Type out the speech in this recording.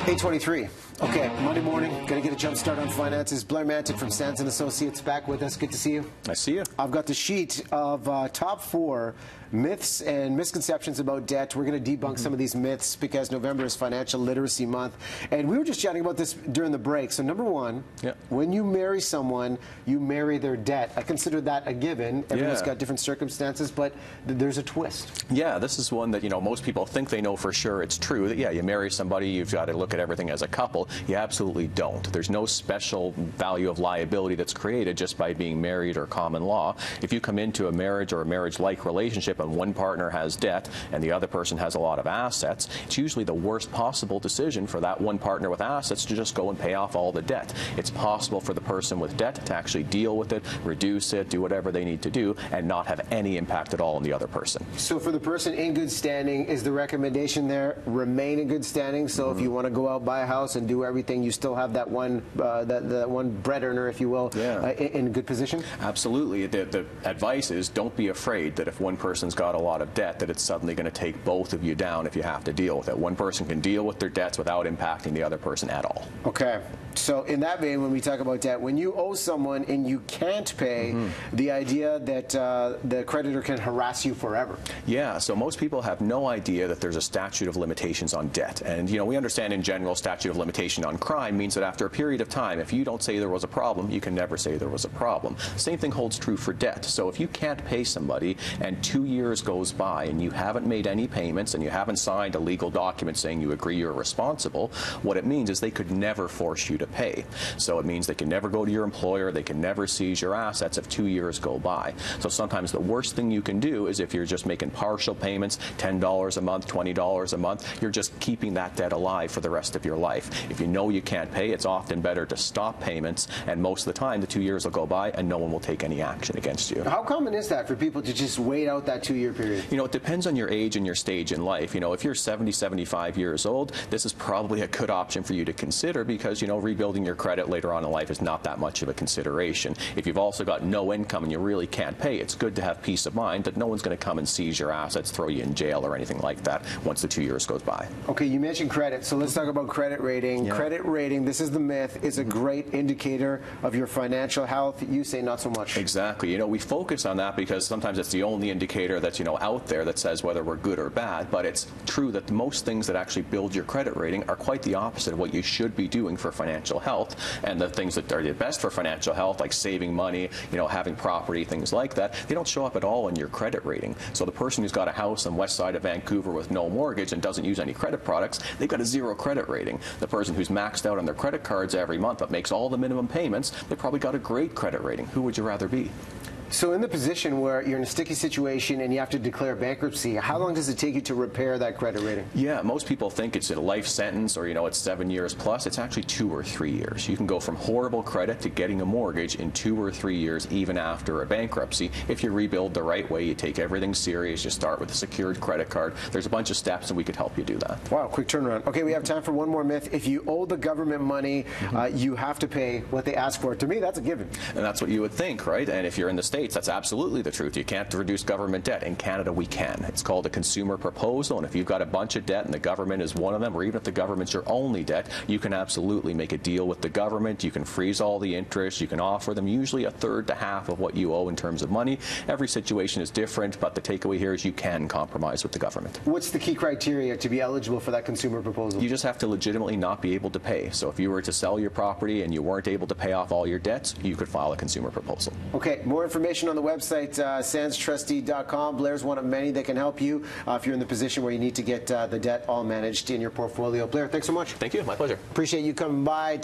8:23. Okay, Monday morning, gonna get a jump start on finances. Blair Mantin from Sands Associates back with us. Good to see you. I see you. I've got the sheet of top 4 myths and misconceptions about debt. We're going to debunk some of these myths because November is Financial Literacy Month. And we were just chatting about this during the break. So number one, when you marry someone, you marry their debt. I consider that a given. Everyone's got different circumstances, but there's a twist. Yeah, this is one that, most people think they know for sure it's true. That, you marry somebody, you've got to look at everything as a couple. You absolutely don't. There's no special value of liability that's created just by being married or common law. If you come into a marriage or a marriage-like relationship and one partner has debt and the other person has a lot of assets, it's usually the worst possible decision for that one partner with assets to just go and pay off all the debt. It's possible for the person with debt to actually deal with it, reduce it, do whatever they need to do, and not have any impact at all on the other person. So for the person in good standing, is the recommendation there remain in good standing? So if you want to go out, buy a house, and do everything, you still have that one that one bread earner, if you will, in good position? Absolutely. The advice is don't be afraid that if one person's got a lot of debt that it's suddenly going to take both of you down if you have to deal with it. One person can deal with their debts without impacting the other person at all. Okay. So in that vein, when we talk about debt, when you owe someone and you can't pay, the idea that the creditor can harass you forever. Yeah, so most people have no idea that there's a statute of limitations on debt. And, we understand in general statute of limitation on crime means that after a period of time, if you don't say there was a problem, you can never say there was a problem. Same thing holds true for debt. So if you can't pay somebody and 2 years goes by and you haven't made any payments and you haven't signed a legal document saying you agree you're responsible, what it means is they could never force you to pay. So it means they can never go to your employer, they can never seize your assets if 2 years go by. So sometimes the worst thing you can do is if you're just making partial payments, $10 a month, $20 a month, you're just keeping that debt alive for the rest of your life. If you know you can't pay, it's often better to stop payments, and most of the time the 2 years will go by and no one will take any action against you. How common is that for people to just wait out that 2-year period? It depends on your age and your stage in life. If you're 70, 75 years old, this is probably a good option for you to consider because, rebuilding your credit later on in life is not that much of a consideration. If you've also got no income and you really can't pay, it's good to have peace of mind that no one's going to come and seize your assets, throw you in jail or anything like that once the 2 years goes by. Okay, you mentioned credit, so let's talk about credit rating. Yeah. Credit rating, this is the myth, is a great indicator of your financial health. You say not so much. Exactly. We focus on that because sometimes it's the only indicator that's, out there that says whether we're good or bad, but it's true that most things that actually build your credit rating are quite the opposite of what you should be doing for financial health. And the things that are the best for financial health, like saving money, having property, things like that, they don't show up at all in your credit rating. So the person who's got a house on the west side of Vancouver with no mortgage and doesn't use any credit products, they've got a 0 credit rating. The person who's maxed out on their credit cards every month but makes all the minimum payments, they probably got a great credit rating. Who would you rather be? So in the position where you're in a sticky situation and you have to declare bankruptcy, how long does it take you to repair that credit rating? Yeah, most people think it's a life sentence or, it's 7 years plus. It's actually 2 or 3 years. You can go from horrible credit to getting a mortgage in 2 or 3 years, even after a bankruptcy. If you rebuild the right way, you take everything serious, you start with a secured credit card. There's a bunch of steps and we could help you do that. Wow, quick turnaround. Okay, we have time for one more myth. If you owe the government money, you have to pay what they ask for. To me, that's a given. And that's what you would think, right? And if you're in the States, that's absolutely the truth. You can't reduce government debt. In Canada, we can. It's called a consumer proposal, and if you've got a bunch of debt and the government is one of them, or even if the government's your only debt, you can absolutely make a deal with the government. You can freeze all the interest. You can offer them usually a third to half of what you owe in terms of money. Every situation is different, but the takeaway here is you can compromise with the government. What's the key criteria to be eligible for that consumer proposal? You just have to legitimately not be able to pay. So if you were to sell your property and you weren't able to pay off all your debts, you could file a consumer proposal. Okay, more information on the website, sandstrustee.com. Blair's one of many that can help you if you're in the position where you need to get the debt all managed in your portfolio. Blair, thanks so much. Thank you. My pleasure. Appreciate you coming by.